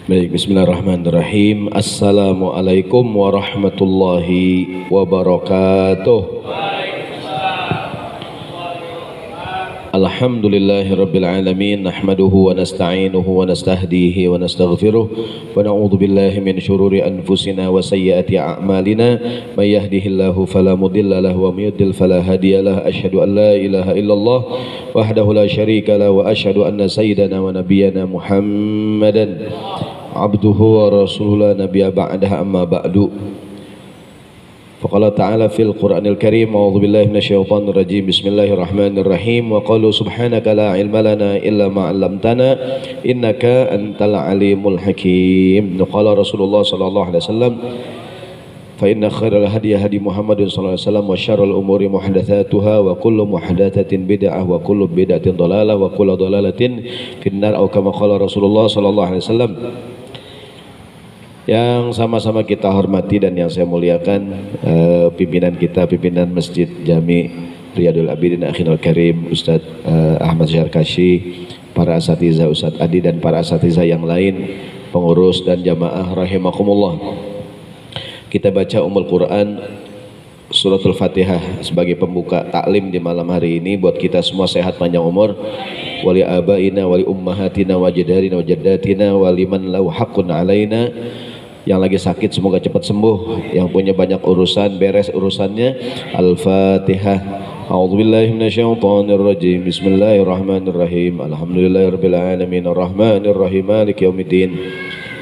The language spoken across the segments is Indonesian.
Baik, bismillahirrahmanirrahim. Assalamualaikum warahmatullahi wabarakatuh. Alhamdulillahi rabbil alamin. Nahmaduhu wa nasta'inuhu wa nastahdihi wa nastaghfiruh wa na'udzu billahi min syururi anfusina wa sayyiati a'malina. May yahdihillahu fala mudilla lahu wa may yudlil fala hadiyalah. Asyhadu an la ilaha illallah wahdahu la syarika lahu wa asyhadu anna sayyidana wa nabiyyana Muhammadan abduhu wa rasuluhu la nabiyya ba'dahu amma ba'du. Faqala ta'ala fil Qur'anil Karim, a'udzu billahi minasyaitonir rajim. Bismillahirrahmanirrahim. Wa qalu subhanaka la ilma lana illa ma 'allamtana innaka antal alimul hakim. Qala Rasulullah sallallahu alaihi wasallam, fa inna khairal hadi hadi Muhammadin sallallahu alaihi wasallam wa syarrul umuri muhdatsatuha wa kullu muhdatsatin bid'ah wa kullu bid'atin dhalalah wa kullu dhalalatin finnar, atau kama qala Rasulullah sallallahu alaihi wasallam. Yang sama-sama kita hormati dan yang saya muliakan, pimpinan kita, pimpinan Masjid Jami Riyadul Abidin Akhinul Karim, Ustadz Ahmad Syarkashi, para asatidzah Ustadz Adi dan para asatidzah yang lain, pengurus dan jamaah rahimakumullah. Kita baca Quran Suratul Fatihah sebagai pembuka taklim di malam hari ini, buat kita semua sehat panjang umur. Wali abaina wali ummahatina wa jadarina wa jaddatina waliman lau haqqun alaina. Yang lagi sakit semoga cepat sembuh, yang punya banyak urusan beres urusannya. Al-Fatihah. A'udzubillahi minasyaitonir rajim. Bismillahirrahmanirrahim. Alhamdulillahirabbil alamin arrahmanir rahim maliki yaumiddin.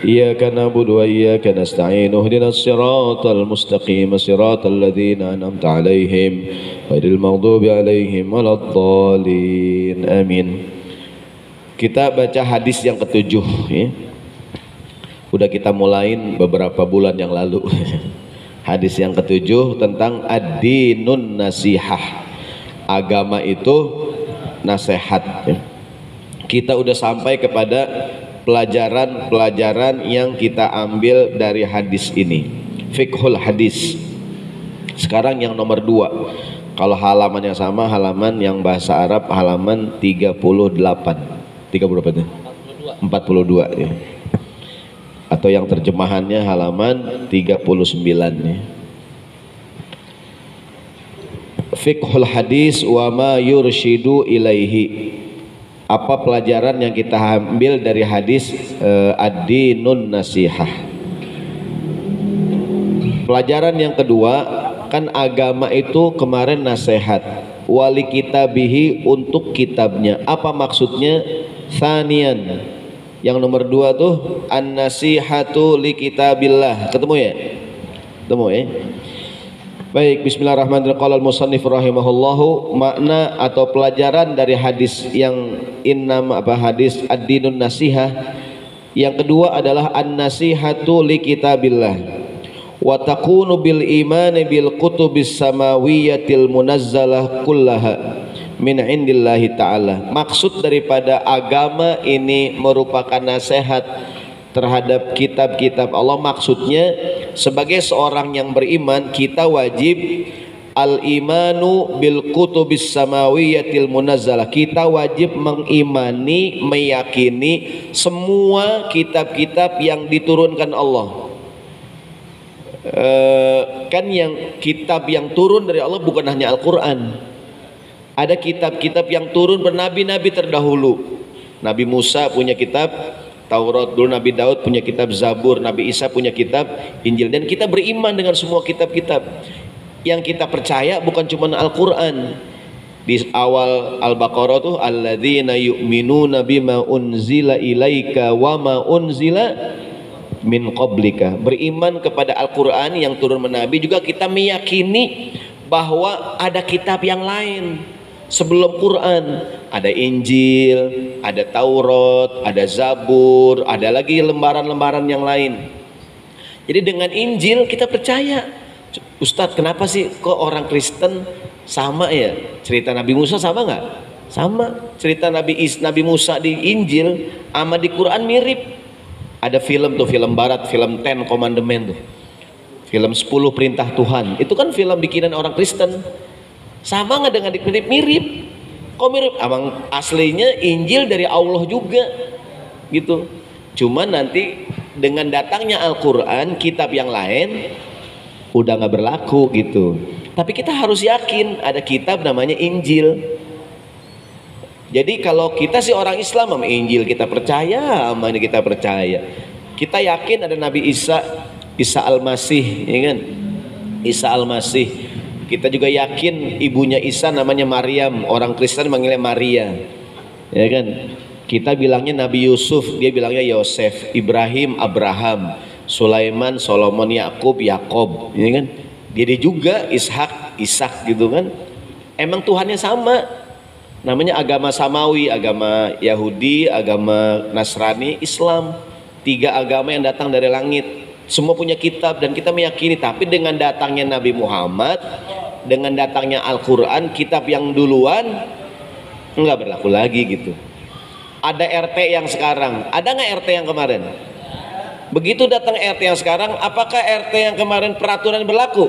Iyyaka na'budu wa iyyaka nasta'in. Ihdinas siratal mustaqim, siratal ladzina an'amta 'alaihim ghairil maghdubi 'alaihim waladdallin. Amin. Kita baca hadis yang ketujuh ya. Udah kita mulain beberapa bulan yang lalu. Hadis yang ketujuh tentang ad-dinun nasihah. Agama itu nasihat ya. Kita udah sampai kepada pelajaran-pelajaran yang kita ambil dari hadis ini, fiqhul hadis. Sekarang yang nomor 2. Kalau halaman yang sama, halaman yang bahasa Arab, halaman 38. 30 berapa itu? 42 ya. Atau yang terjemahannya halaman 39 ya. Fiqhul hadis wa ma yurshidu ilaihi. Apa pelajaran yang kita ambil dari hadis ad-dinun nasihah. Pelajaran yang kedua, kan agama itu kemarin nasihat, wali kitabihi, untuk kitabnya. Apa maksudnya? Tsaniyan, yang nomor 2 tuh an-nasihatu li kitabillah. Ketemu ya? Ketemu ya? Baik, bismillahirrahmanirrahim. Qala al-musannif rahimahullahu, makna atau pelajaran dari hadis yang hadis ad-dinun nasihah. Yang kedua adalah an-nasihatu li kitabillah wa takunu bil imani bil kutubis samawiyatil munazzalah kullaha min indillahi ta'ala. Maksud daripada agama ini merupakan nasihat terhadap kitab-kitab Allah. Maksudnya sebagai seorang yang beriman, kita wajib al-imanu bil kutubis samawiyatil munazzalah. Kita wajib mengimani, meyakini semua kitab-kitab yang diturunkan Allah. Kan yang kitab yang turun dari Allah bukan hanya Al-Quran. Ada kitab-kitab yang turun bernabi-nabi terdahulu. Nabi Musa punya kitab Taurat, dulu Nabi Daud punya kitab Zabur, Nabi Isa punya kitab Injil. Dan kita beriman dengan semua kitab-kitab. Yang kita percaya bukan cuma Al-Quran. Di awal Al-Baqarah tuh alladzina yu'minuna bima unzila ilaika wa ma unzila min qablika. Beriman kepada Al-Quran yang turun menabi. Juga kita meyakini bahwa ada kitab yang lain sebelum Quran. Ada Injil, ada Taurat, ada Zabur, ada lagi lembaran-lembaran yang lain. Jadi dengan Injil kita percaya. Ustadz, kenapa sih kok orang Kristen sama ya? Cerita Nabi Musa sama nggak? Sama. Cerita Nabi Musa di Injil sama di Quran mirip. Ada film tuh, film barat, film Ten Commandment tuh. Film 10 perintah Tuhan. Itu kan film bikinan orang Kristen. Sama nggak dengan mirip? Kok mirip? Abang aslinya Injil dari Allah juga, gitu. Cuman nanti dengan datangnya Al-Quran, kitab yang lain udah nggak berlaku gitu. Tapi kita harus yakin ada kitab namanya Injil. Jadi kalau kita sih orang Islam, sama Injil kita percaya, sama ini kita percaya. Kita yakin ada Nabi Isa, Isa Al-Masih, ya kan? Isa Al-Masih. Kita juga yakin ibunya Isa namanya Maryam, orang Kristen manggilnya Maria, ya kan? Kita bilangnya Nabi Yusuf, dia bilangnya Yosef, Ibrahim, Abraham, Sulaiman, Solomon, Yakub, Yakob, ya kan? Dia juga Ishak, Ishak gitu kan? Emang Tuhannya sama, namanya agama samawi, agama Yahudi, agama Nasrani, Islam, 3 agama yang datang dari langit. Semua punya kitab dan kita meyakini. Tapi dengan datangnya Nabi Muhammad, dengan datangnya Al-Quran, kitab yang duluan enggak berlaku lagi gitu. Ada RT yang sekarang, ada nggak RT yang kemarin? Begitu datang RT yang sekarang, apakah RT yang kemarin peraturan berlaku?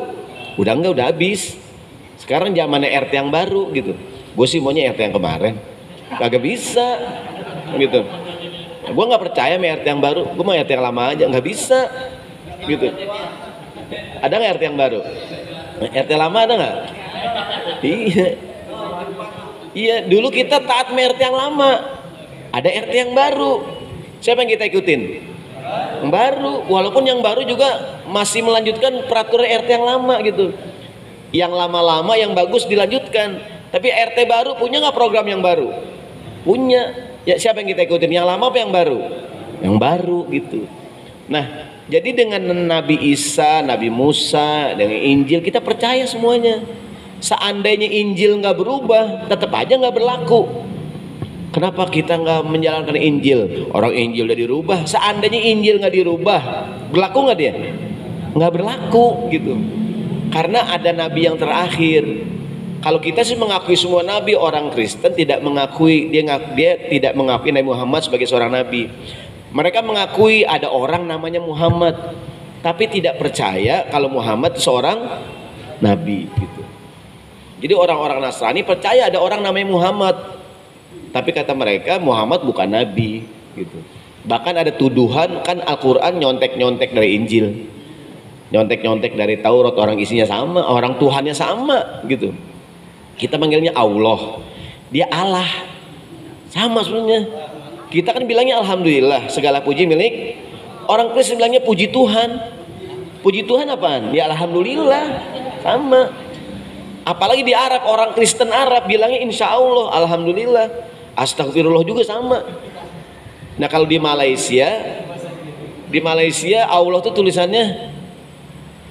Udah enggak, udah habis. Sekarang zamannya RT yang baru gitu. Gue sih maunya RT yang kemarin, kagak bisa gitu. Gue nggak percaya sama RT yang baru, gue mau RT yang lama aja, nggak bisa gitu. Ada nggak RT yang baru? RT lama ada nggak? Iya, iya. Dulu kita taat sama RT yang lama. Ada RT yang baru. Siapa yang kita ikutin? Yang baru. Walaupun yang baru juga masih melanjutkan peraturan RT yang lama gitu. Yang lama-lama yang bagus dilanjutkan. Tapi RT baru punya nggak program yang baru? Punya. Ya siapa yang kita ikutin? Yang lama apa yang baru? Yang baru gitu. Nah, jadi dengan Nabi Isa, Nabi Musa, dengan Injil kita percaya semuanya. Seandainya Injil nggak berubah, tetap aja nggak berlaku. Kenapa kita nggak menjalankan Injil? Orang Injil udah dirubah. Seandainya Injil nggak dirubah, berlaku nggak dia? Nggak berlaku gitu. Karena ada Nabi yang terakhir. Kalau kita sih mengakui semua Nabi, orang Kristen tidak mengakui, dia tidak mengakui Nabi Muhammad sebagai seorang Nabi. Mereka mengakui ada orang namanya Muhammad, tapi tidak percaya kalau Muhammad seorang Nabi gitu. Jadi orang-orang Nasrani percaya ada orang namanya Muhammad, tapi kata mereka Muhammad bukan Nabi gitu. Bahkan ada tuduhan, kan Al-Quran nyontek-nyontek dari Injil, nyontek-nyontek dari Taurat, orang isinya sama, orang Tuhannya sama gitu. Kita manggilnya Allah, dia Allah, sama sebenarnya. Kita kan bilangnya Alhamdulillah, segala puji milik. Orang Kristen bilangnya puji Tuhan. Puji Tuhan apaan? Ya Alhamdulillah, sama. Apalagi di Arab, orang Kristen Arab bilangnya Insya Allah, Alhamdulillah, Astagfirullah juga sama. Nah kalau di Malaysia Allah tuh tulisannya,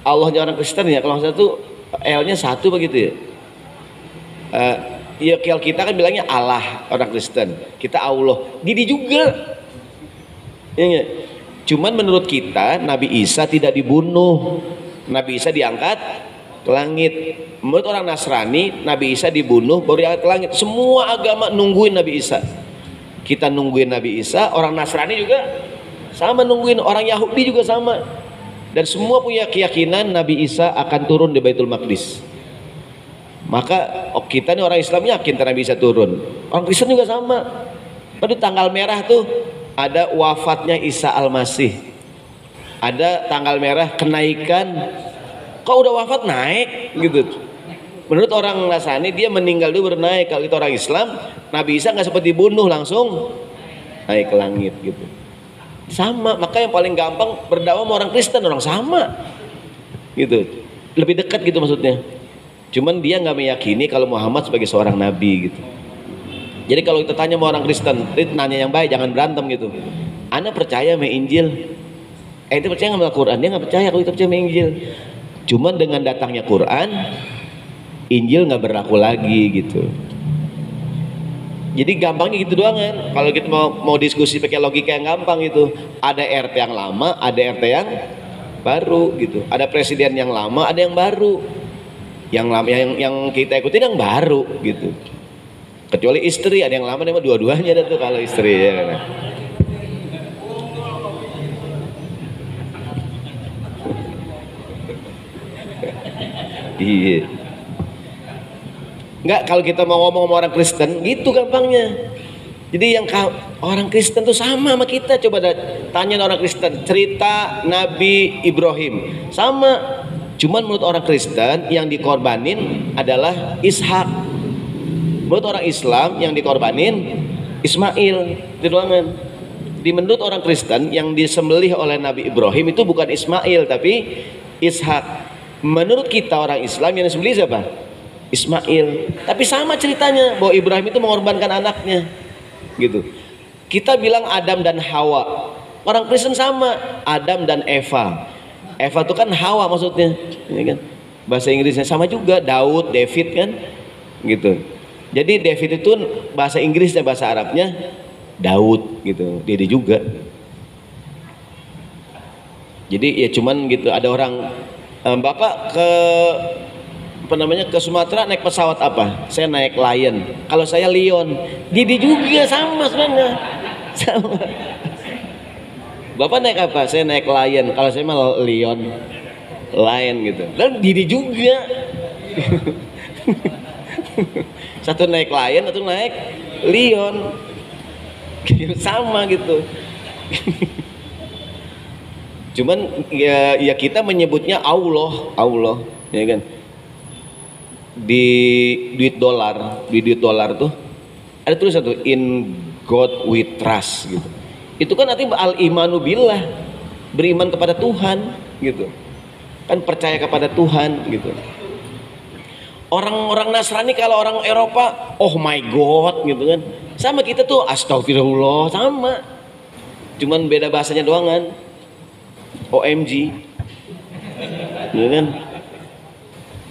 Allahnya orang Kristen ya, kalau satu L-nya 1 begitu ya. Ya kalau kita kan bilangnya Allah, orang Kristen, kita Allah, gini juga ya. Cuman menurut kita Nabi Isa tidak dibunuh, Nabi Isa diangkat ke langit. Menurut orang Nasrani Nabi Isa dibunuh baru diangkat ke langit. Semua agama nungguin Nabi Isa, kita nungguin Nabi Isa, orang Nasrani juga sama nungguin, orang Yahudi juga sama, dan semua punya keyakinan Nabi Isa akan turun di Baitul Maqdis. Maka kita nih orang Islam yakin Nabi Isa turun. Orang Kristen juga sama. Pada tanggal merah tuh ada wafatnya Isa Al-Masih, ada tanggal merah kenaikan. Kok udah wafat naik gitu. Menurut orang Nasrani dia meninggal dulu baru naik. Kalau kita orang Islam, Nabi Isa nggak sempat dibunuh langsung naik ke langit gitu. Sama. Maka yang paling gampang berdakwah sama orang Kristen, orang sama gitu, lebih dekat gitu maksudnya. Cuman dia nggak meyakini kalau Muhammad sebagai seorang nabi gitu. Jadi kalau kita tanya sama orang Kristen, nanya yang baik, jangan berantem gitu. Anda percaya sama Injil? Itu percaya sama Al-Quran? Dia nggak percaya kalau kita percaya sama Injil. Cuman dengan datangnya Quran, Injil nggak berlaku lagi gitu. Jadi gampangnya gitu doang kan. Kalau kita mau diskusi pakai logika yang gampang gitu, ada RT yang lama, ada RT yang baru gitu. Ada presiden yang lama, ada yang baru. Yang lama yang kita ikutin yang baru gitu. Kecuali istri, ada yang lama, ada yang dua-duanya ada tuh kalau istri ya kan. Iya. Enggak, kalau kita mau ngomong sama orang Kristen gitu gampangnya. Jadi Orang Kristen tuh sama kita. Coba tanya orang Kristen, cerita Nabi Ibrahim sama. Cuman menurut orang Kristen yang dikorbanin adalah Ishak. Menurut orang Islam yang dikorbanin Ismail. Di ruangan. Di menurut orang Kristen yang disembelih oleh Nabi Ibrahim itu bukan Ismail tapi Ishak. Menurut kita orang Islam yang disembelih siapa? Ismail. Tapi sama ceritanya bahwa Ibrahim itu mengorbankan anaknya. Gitu. Kita bilang Adam dan Hawa. Orang Kristen sama, Adam dan Eva. Eva itu kan Hawa maksudnya, ya kan? Bahasa Inggrisnya sama juga, Daud, David kan, gitu. Jadi David itu bahasa Inggrisnya, bahasa Arabnya Daud, gitu. Dia juga. Jadi ya cuman gitu. Ada orang, Bapak ke Sumatera naik pesawat apa? Saya naik Lion. Kalau saya Lion. Didi juga sama sebenarnya. Sama. Bapak naik apa? Saya naik Lion. Kalau saya malah Lion gitu. Dan Didi juga. Satu naik Lion, satu naik Lion. Sama gitu. Cuman ya kita menyebutnya Allah, ya kan? Di duit dolar tuh ada tulis satu, in God we trust gitu. Itu kan nanti al-imanu billah, beriman kepada Tuhan gitu. Kan percaya kepada Tuhan gitu. Orang-orang Nasrani kalau orang Eropa, oh my God gitu kan. Sama kita tuh astagfirullah, sama. Cuman beda bahasanya doang kan. OMG. Gitu kan.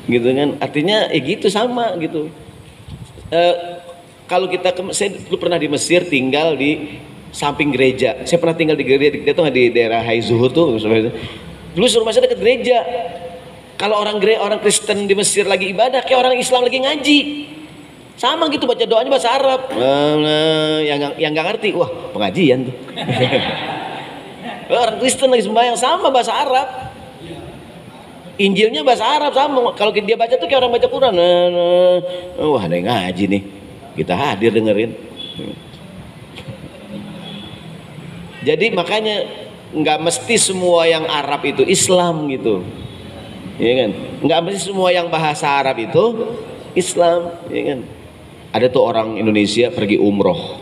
Gitu kan. Artinya gitu sama gitu. Kalau saya dulu pernah di Mesir, tinggal di samping gereja. Saya pernah tinggal di gereja itu di daerah Hai Zuhur tuh. Dulu rumah saya dekat gereja. Kalau orang Kristen di Mesir lagi ibadah, kayak orang Islam lagi ngaji. Sama gitu, baca doanya bahasa Arab. Yang nggak ngerti, wah pengajian tuh. Orang Kristen lagi sembahyang sama bahasa Arab. Injilnya bahasa Arab sama. Kalau dia baca tuh kayak orang baca Quran. Wah ada yang ngaji nih. Kita hadir dengerin. Jadi makanya nggak mesti semua yang Arab itu Islam gitu, ya kan? Nggak mesti semua yang bahasa Arab itu Islam, ya kan? Ada tuh orang Indonesia pergi umroh,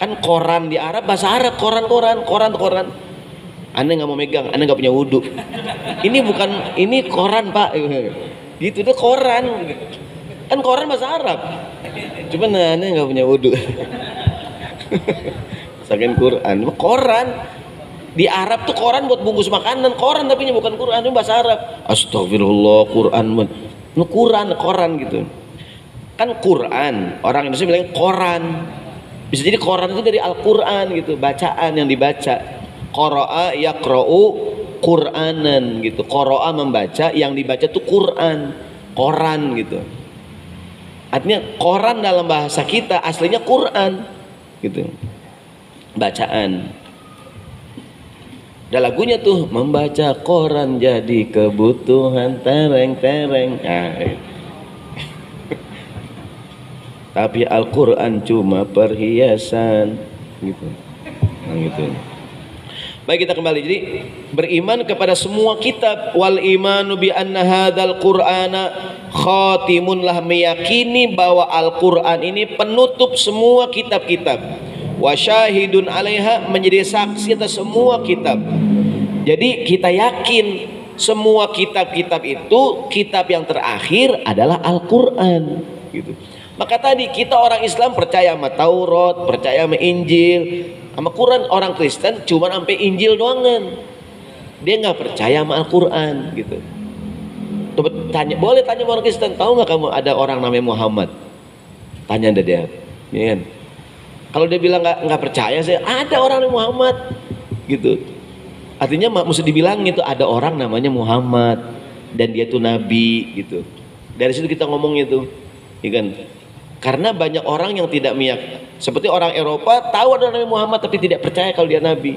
kan koran di Arab bahasa Arab, koran. Anda nggak mau megang, Anda nggak punya wudhu. Ini koran Pak, gitu tuh koran, kan koran bahasa Arab, cuman Anda nggak punya wudhu. Saking Quran, koran di Arab tuh koran buat bungkus makanan, koran tapi bukan Quran, itu bahasa Arab. Astagfirullah, koran gitu. Kan Quran, orang Indonesia bilang koran. Bisa jadi koran itu dari Al-Quran gitu, bacaan yang dibaca. Qara'a yaqra'u Qur'anan gitu. Qara'a membaca, yang dibaca tuh Quran, koran gitu. Artinya koran dalam bahasa kita aslinya Quran gitu. Bacaan. Ada lagunya tuh, membaca koran jadi kebutuhan tereng. Tapi Al-Quran cuma perhiasan gitu. Nah, gitu. Baik, kita kembali. Jadi beriman kepada semua kitab. Wal imanu bi anna hadzal qur'ana khatimun, lah meyakini bahwa Al-Quran ini penutup semua kitab-kitab. Wa syahidun 'alaiha, menjadi saksi atas semua kitab. Jadi kita yakin semua kitab-kitab itu kitab yang terakhir adalah Al-Quran gitu. Maka tadi kita orang Islam percaya sama Taurat, percaya sama Injil, sama Quran. Orang Kristen cuma sampai Injil doangan, dia nggak percaya sama Al-Quran gitu. Boleh tanya orang Kristen, tahu nggak kamu ada orang namanya Muhammad? Tanya dia, ya kan? Kalau dia bilang nggak percaya, saya ada orang namanya Muhammad gitu. Artinya mesti dibilang itu ada orang namanya Muhammad dan dia tuh nabi gitu. Dari situ kita ngomong itu, ya kan? Karena banyak orang yang tidak seperti orang Eropa tahu ada namanya Muhammad tapi tidak percaya kalau dia nabi.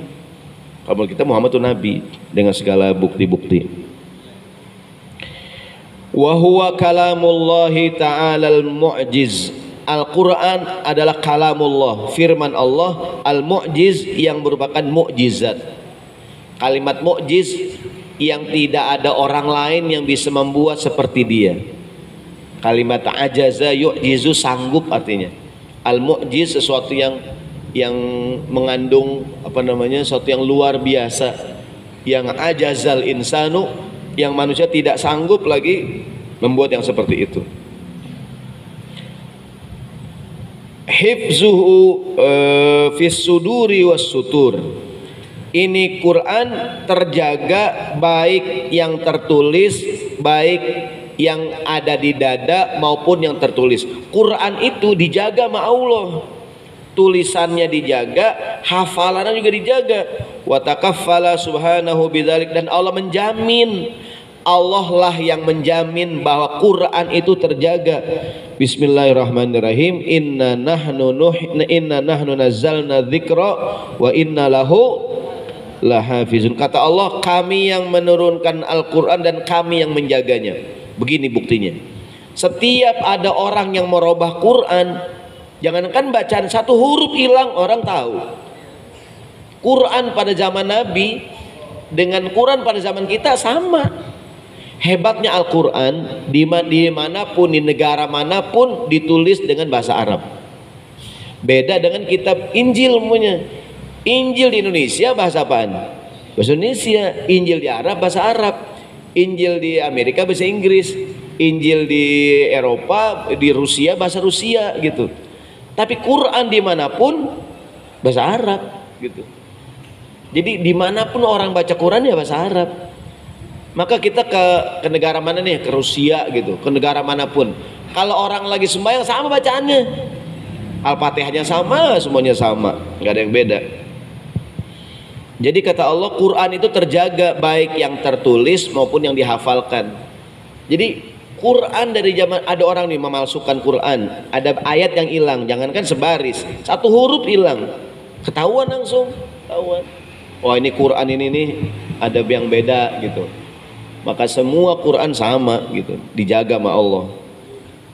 Kalau kita Muhammad itu nabi dengan segala bukti-bukti. Wa huwa kalamullahi ta'ala al-mu'jiz Al-Quran adalah kalamullah, firman Allah, al-mu'jiz yang merupakan mu'jizat. Kalimat mu'jiz yang tidak ada orang lain yang bisa membuat seperti dia. Kalimat ajaza yu'jizu, sanggup artinya. Al-mu'jiz sesuatu yang mengandung sesuatu yang luar biasa. Yang ajazal insanu, yang manusia tidak sanggup lagi membuat yang seperti itu. Hifzuhu fis suduri was sutur. Ini Quran terjaga, baik yang tertulis, baik yang ada di dada maupun yang tertulis. Quran itu dijaga sama Allah. Tulisannya dijaga, hafalannya juga dijaga. Wa takaffala subhanahu bidzalik, dan Allah menjamin. Allah lah yang menjamin bahwa Quran itu terjaga. Bismillahirrahmanirrahim. Inna nahnu nazzalna dzikra wa inna lahu lahafizun. Kata Allah, kami yang menurunkan Al-Quran dan kami yang menjaganya. Begini buktinya. Setiap ada orang yang merubah Quran, jangankan bacaan satu huruf hilang orang tahu. Quran pada zaman Nabi dengan Quran pada zaman kita sama. Hebatnya Al-Quran dimanapun, di negara manapun ditulis dengan bahasa Arab. Beda dengan kitab Injil punya. Injil di Indonesia bahasa apaan? Bahasa Indonesia. Injil di Arab bahasa Arab. Injil di Amerika bahasa Inggris. Injil di Eropa, di Rusia bahasa Rusia gitu. Tapi Quran dimanapun bahasa Arab gitu. Jadi dimanapun orang baca Quran ya bahasa Arab. Maka kita ke negara mana nih? Ke Rusia gitu, ke negara manapun. Kalau orang lagi sembahyang sama bacaannya. Al-Fatihahnya sama, semuanya sama, nggak ada yang beda. Jadi kata Allah, Quran itu terjaga baik yang tertulis maupun yang dihafalkan. Jadi Quran dari zaman ada orang nih memalsukan Quran, ada ayat yang hilang, jangankan sebaris, satu huruf hilang, ketahuan langsung, ketahuan. Wah ini Quran ini nih ada yang beda gitu. Maka semua Quran sama gitu, dijaga sama Allah.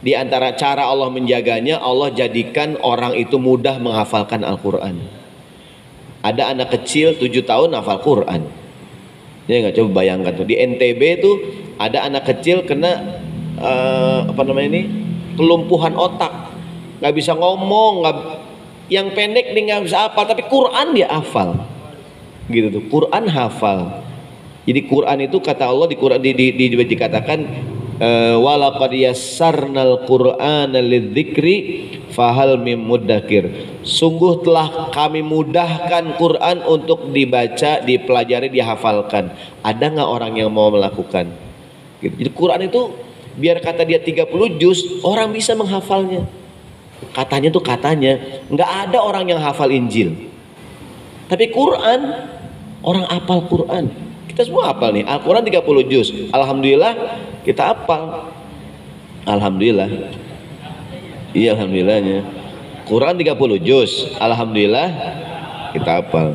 Di antara cara Allah menjaganya, Allah jadikan orang itu mudah menghafalkan Al-Quran. Ada anak kecil 7 tahun hafal Quran. Ya nggak, coba bayangkan tuh di NTB tuh ada anak kecil kena kelumpuhan otak, nggak bisa ngomong, yang pendek dia nggak bisa hafal, tapi Quran dia hafal. Gitu tuh, Quran hafal. Jadi Quran itu kata Allah di Quran dikatakan walaqad yassarnal Qur'ana lidzikri fahal mim muddakir. Sungguh telah kami mudahkan Quran untuk dibaca, dipelajari, dihafalkan. Ada nggak orang yang mau melakukan? Gitu. Jadi Quran itu biar kata dia 30 juz, orang bisa menghafalnya. Katanya tuh nggak ada orang yang hafal Injil. Tapi Quran, orang hafal Quran. Kita semua hafal nih, Al-Quran 30 juz. Alhamdulillah kita hafal. Alhamdulillah. Iya alhamdulillahnya. Quran 30 juz. Alhamdulillah kita hafal.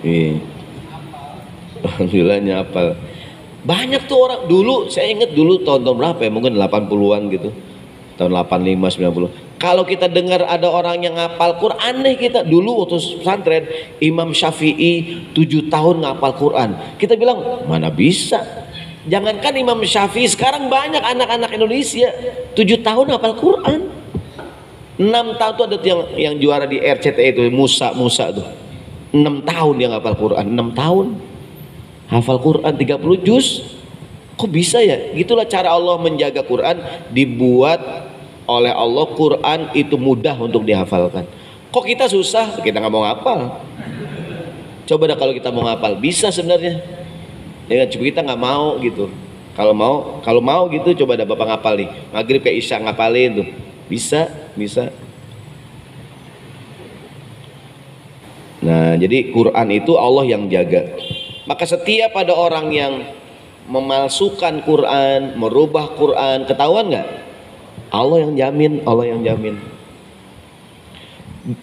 Iya. Alhamdulillahnya hafal. Banyak tuh orang dulu, saya ingat dulu tahun-tahun berapa ya, mungkin 80-an gitu. Tahun 85, 90. Kalau kita dengar ada orang yang ngapal Quran, aneh kita. Dulu waktu pesantren, Imam Syafi'i 7 tahun ngapal Quran. Kita bilang, mana bisa? Jangankan Imam Syafi'i, sekarang banyak anak-anak Indonesia 7 tahun ngapal Quran. 6 tahun tuh ada tuh yang juara di RCTI itu, Musa tuh. 6 tahun dia ngapal Quran, 6 tahun. Hafal Quran 30 juz. Kok bisa ya? Gitulah cara Allah menjaga Quran, dibuat oleh Allah Quran itu mudah untuk dihafalkan. Kok kita susah? Kita nggak mau ngapal. Coba dah kalau kita mau ngapal, bisa sebenarnya. Ya cuma kita nggak mau gitu. Kalau mau gitu, coba dah Bapak ngapal nih. Maghrib ke Isya ngapalin tuh. Bisa. Nah, jadi Quran itu Allah yang jaga. Maka setiap ada orang yang memalsukan Quran, merubah Quran, ketahuan nggak? Allah yang jamin.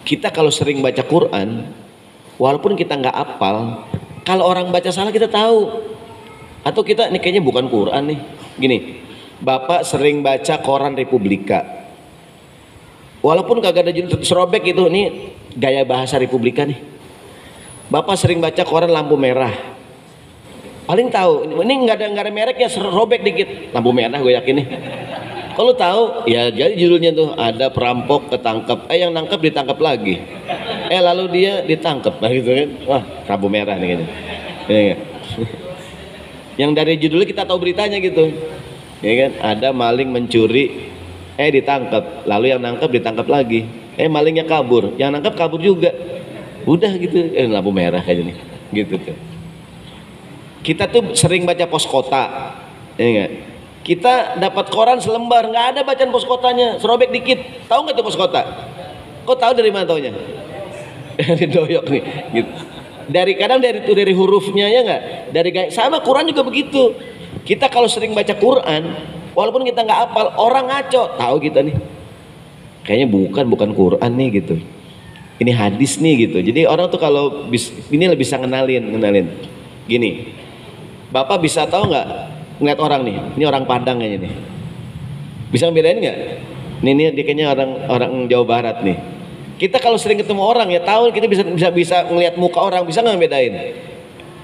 Kita kalau sering baca Quran, walaupun kita nggak hafal, kalau orang baca salah kita tahu. Atau kita, ini kayaknya bukan Quran nih. Gini, Bapak sering baca koran Republika. Walaupun kagak ada judul serobek itu, ini gaya bahasa Republika nih. Bapak sering baca koran lampu merah. Paling tahu, ini nggak ada mereknya, serobek dikit. Lampu merah gue yakin nih. Kalau tahu, ya jadi judulnya tuh ada perampok ketangkep, yang nangkep ditangkap lagi. Lalu dia ditangkap, nah gitu kan. Wah, lampu merah nih kayaknya. Ya, yang dari judulnya kita tahu beritanya gitu. Ya kan, ada maling mencuri, ditangkap, lalu yang nangkep ditangkap lagi, malingnya kabur, yang nangkep kabur juga, udah gitu, lampu merah kayak gini, gitu tuh. Kita tuh sering baca pos kota, ya gak? Kita dapat koran selembar, nggak ada bacaan pos kotanya, serobek dikit, tahu nggak tuh pos kota? Kok tahu dari mana taunya? Dari doyok nih, gitu. Dari hurufnya ya nggak, sama Quran juga begitu. Kita kalau sering baca Quran, walaupun kita nggak hafal, orang ngaco, tahu kita nih, kayaknya bukan Quran nih gitu, ini hadis nih gitu. Jadi orang tuh kalau ini lebih bisa ngenalin. Gini, Bapak bisa tahu nggak ngeliat orang nih, ini orang Padang kayaknya nih, bisa ngebedain nggak? Ini dia kayaknya orang Jawa Barat nih. Kita kalau sering ketemu orang ya tahu, kita bisa ngeliat muka orang, bisa nggak ngebedain?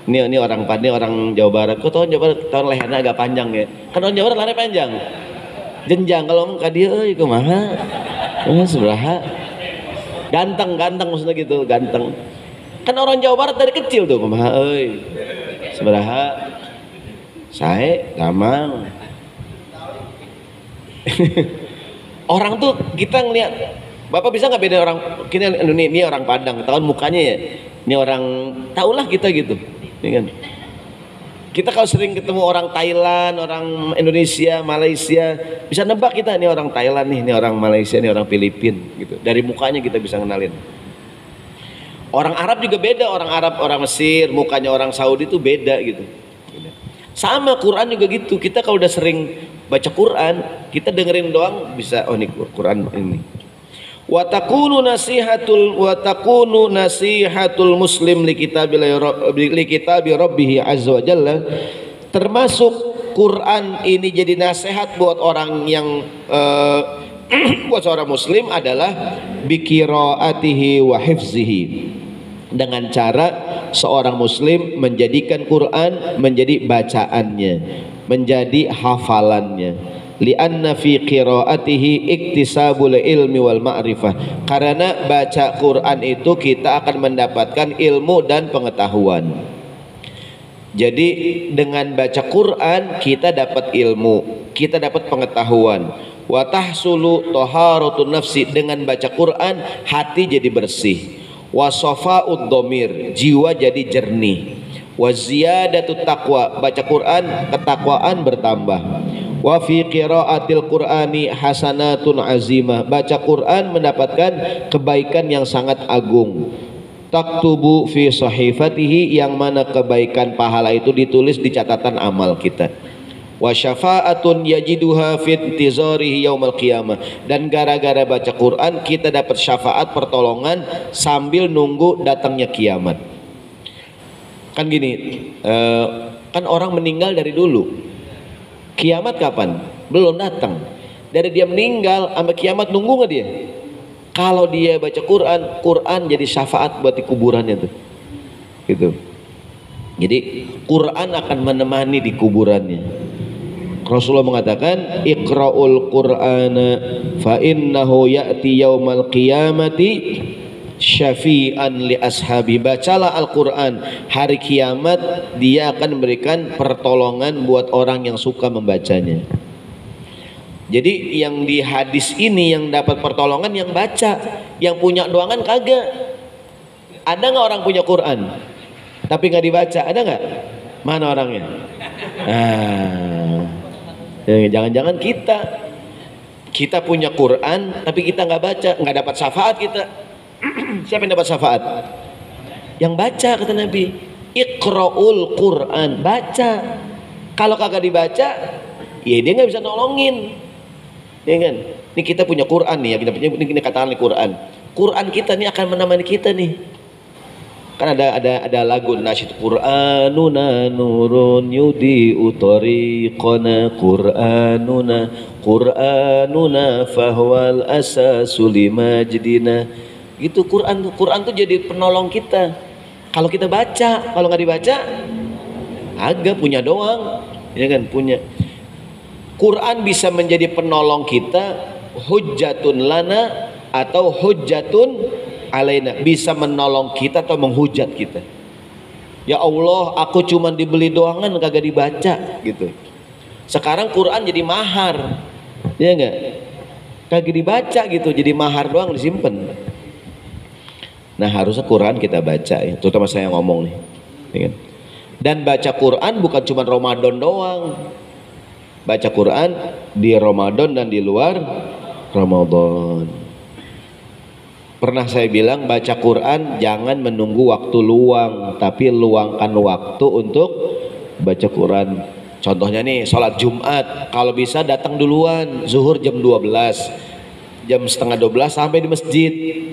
Ini orang Padang, orang Jawa Barat. Kok tahu Jawa Barat, tahu lehernya agak panjang ya? Kan orang Jawa Barat lehernya panjang, jenjang. Kalau ngomong ke dia, kumaha? Seberaha? Ganteng maksudnya gitu, ganteng. Kan orang Jawa Barat dari kecil tuh, kumaha? Seberaha? Sae, gamang. Orang tuh kita ngeliat, Bapak bisa nggak beda orang? Ini orang Padang, tahu mukanya ya? Ini orang, tahulah kita gitu. Ya kan? Kita kalau sering ketemu orang Thailand, orang Indonesia, Malaysia, bisa nebak kita, ini orang Thailand nih, ini orang Malaysia, ini orang Filipina gitu. Dari mukanya kita bisa kenalin. Orang Arab juga beda, orang Arab, orang Mesir, mukanya orang Saudi itu beda gitu. Sama Quran juga gitu. Kita kalau udah sering baca Quran, kita dengerin doang bisa, oh ini Quran ini. Wa takunu nasihatul muslim li kitabi rabbih azza wa jalla. Termasuk Quran ini jadi nasihat buat orang yang buat seorang muslim adalah biqiraatihi wa hifzihi, dengan cara seorang muslim menjadikan Quran menjadi bacaannya, menjadi hafalannya. Lianna fi qiraatihi iktisabul ilmi wal ma'rifah, karena baca Quran itu kita akan mendapatkan ilmu dan pengetahuan. Jadi dengan baca Quran kita dapat ilmu, kita dapat pengetahuan. Wa tahsulu taharatun nafsi, dengan baca Quran hati jadi bersih. Wa safa'ud dhamir, jiwa jadi jernih. Wa ziyadatut taqwa, baca Quran ketakwaan bertambah. Wa fi qiraatil Qur'ani hasanatun azimah, baca Quran mendapatkan kebaikan yang sangat agung. Taktubu fi sahifatihi, yang mana kebaikan pahala itu ditulis di catatan amal kita. Wa syafa'atun yajiduha fi intizarihi yaumil qiyamah, dan gara-gara baca Quran kita dapat syafaat, pertolongan sambil nunggu datangnya kiamat. Kan gini, kan orang meninggal dari dulu, kiamat kapan? Belum datang. Dari dia meninggal sampai kiamat nunggu nggak dia? Kalau dia baca Quran, Quran jadi syafaat buat di kuburannya tuh, gitu. Jadi Quran akan menemani di kuburannya. Rasulullah mengatakan, Iqra'ul Qur'ana fa innahu ya'ti yaumal qiyamati syafi'an li ashabi, bacalah Al-Quran, hari kiamat dia akan memberikan pertolongan buat orang yang suka membacanya. Jadi yang di hadis ini yang dapat pertolongan yang baca, yang punya doang kan kagak. Ada nggak orang punya Quran tapi nggak dibaca? Ada nggak? Mana orangnya? Jangan-jangan kita punya Quran tapi kita nggak baca, nggak dapat syafaat kita. Siapa yang dapat syafaat? Yang baca, kata Nabi. Iqra'ul Quran, baca. Kalau kagak dibaca, ya dia nggak bisa nolongin. Ya kan? Ini kita punya Quran nih ya, kita punya ini katakan Quran. Quran kita nih akan menemani kita nih. Kan ada lagu nasyid Qur'anuna nurun yudi utariqana Qur'anuna fahwal asasu limajdina. Gitu Quran tuh jadi penolong kita. Kalau kita baca, kalau nggak dibaca agak punya doang, ya kan punya. Quran bisa menjadi penolong kita, hujjatun lana atau hujjatun alaina, bisa menolong kita atau menghujat kita. Ya Allah, aku cuman dibeli doangan kagak dibaca gitu. Sekarang Quran jadi mahar, ya enggak? Kagak dibaca gitu, jadi mahar doang disimpan. Nah harusnya Quran kita baca ya, terutama saya ngomong nih, ya kan? Dan baca Quran bukan cuma Ramadan doang. Baca Quran di Ramadan dan di luar Ramadan. Pernah saya bilang baca Quran jangan menunggu waktu luang, tapi luangkan waktu untuk baca Quran. Contohnya nih sholat Jumat, kalau bisa datang duluan, zuhur jam 12, jam setengah 12 sampai di masjid.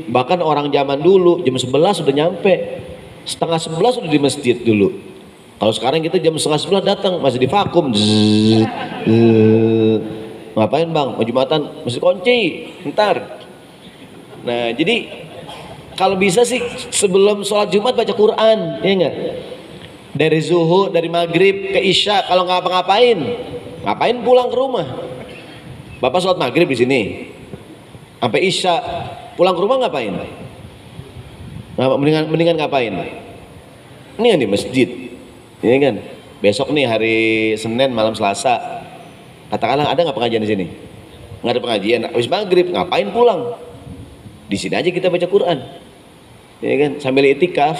Bahkan orang zaman dulu jam 11 sudah nyampe, setengah 11 sudah di masjid dulu. Kalau sekarang kita jam setengah 11 datang masih di vakum. Ngapain bang? Mau Jumatan masih kunci, ntar. Nah jadi kalau bisa sih sebelum sholat Jumat baca Quran, ya enggak? Dari zuhur, dari maghrib ke isya, kalau nggak apa-ngapain, ngapain pulang ke rumah? Bapak sholat maghrib di sini, sampai isya, pulang ke rumah ngapain? Mendingan ngapain? Mendingan di masjid, ini kan. Besok nih hari Senin malam Selasa, katakanlah ada nggak pengajian di sini? Nggak ada pengajian, habis maghrib ngapain pulang? Di sini aja kita baca Quran, ya kan? Sambil itikaf,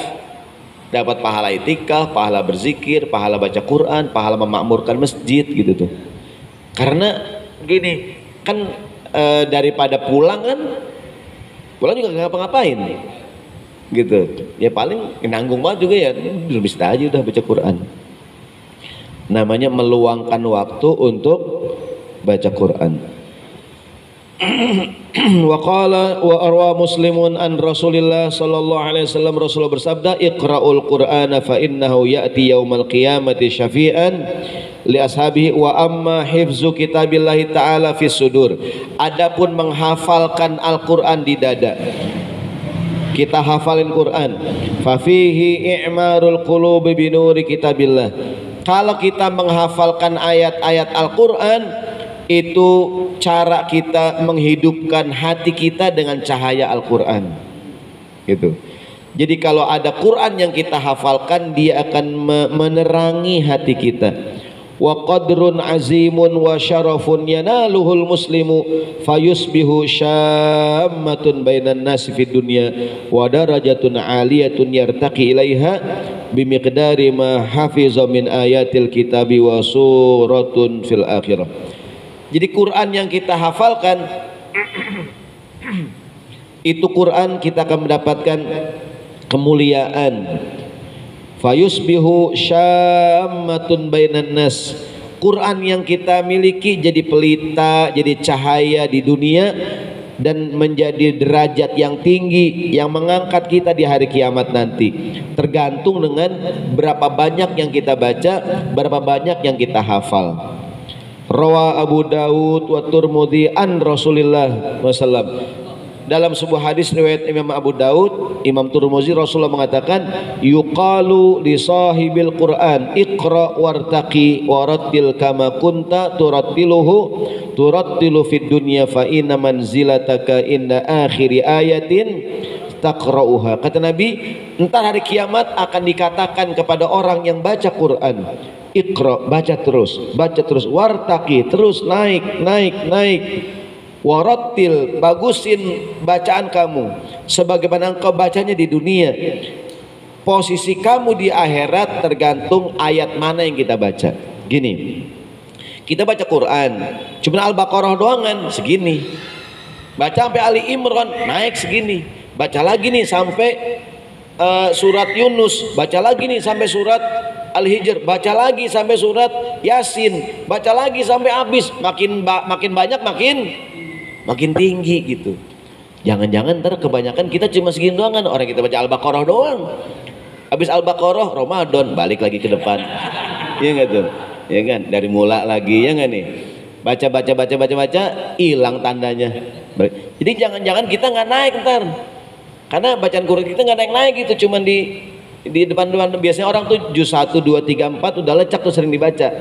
dapat pahala itikaf, pahala berzikir, pahala baca Quran, pahala memakmurkan masjid gitu tuh. Karena gini kan daripada pulang juga nggak ngapa-ngapain, gitu. Ya paling nanggung banget juga ya, bisa aja udah baca Quran. Namanya meluangkan waktu untuk baca Quran. Wa qala wa arwa muslimun an Rasulillah sallallahu alaihi wasallam, Rasulullah bersabda, iqra'ul Qur'ana fa innahu ya'ti yaumal qiyamati syafi'an li ashabihi wa amma hifzu kitabillahi ta'ala fis sudur. Adapun menghafalkan Al-Qur'an di dada, kita hafalin Quran, fa fihi i'marul qulubi binuri kitabillah. Kalau kita menghafalkan ayat-ayat Al-Qur'an, itu cara kita menghidupkan hati kita dengan cahaya Al-Quran gitu. Jadi kalau ada Quran yang kita hafalkan, dia akan menerangi hati kita. Wa qadrun azimun wa syarafun yanaluhul muslimu fayusbihu syammatun bainan nasi fid dunya wa darajatun aliyatun yartaqi ilaiha bimiqdari ma hafiza min ayatil kitabi wa suratun fil akhirah. Jadi Quran yang kita hafalkan itu Quran kita akan mendapatkan kemuliaan. Fayusbihu syammatun bainan nas. Quran yang kita miliki jadi pelita, jadi cahaya di dunia dan menjadi derajat yang tinggi yang mengangkat kita di hari kiamat nanti. Tergantung dengan berapa banyak yang kita baca, berapa banyak yang kita hafal. Rawa Abu Dawud wa Turmudi an Rasulillah wasallam. Dalam sebuah hadis riwayat Imam Abu Dawud, Imam Turmuzi, Rasulullah mengatakan, yuqalu li sahibil Quran iqra wartaqi warattil kama kunta turattilu fid dunya fa inna manzilataka inda akhiri ayatin taqra'uha. Kata Nabi, entar hari kiamat akan dikatakan kepada orang yang baca Quran, iqra, baca terus, wartaqi, terus naik, warattil, bagusin bacaan kamu sebagaimana engkau bacanya di dunia. Posisi kamu di akhirat tergantung ayat mana yang kita baca. Gini, kita baca Quran cuma Al-Baqarah doangan segini, baca sampai Ali Imran naik segini, baca lagi nih sampai surat Yunus, baca lagi nih sampai surat Al-Hijr, baca lagi sampai surat Yasin, baca lagi sampai habis. Makin banyak makin tinggi gitu. Jangan-jangan ntar kebanyakan kita cuma segini doang kan, orang kita baca Al-Baqarah doang. Habis Al-Baqarah Ramadan balik lagi ke depan. Iya nggak tuh? Ya kan? Dari mula lagi ya nggak nih? Baca hilang tandanya. Jadi jangan-jangan kita nggak naik ntar. Karena bacaan Quran kita nggak naik-naik gitu, cuman di depan-depan. Biasanya orang tuh juz 1, 2, 3, 4 udah lecak tuh sering dibaca.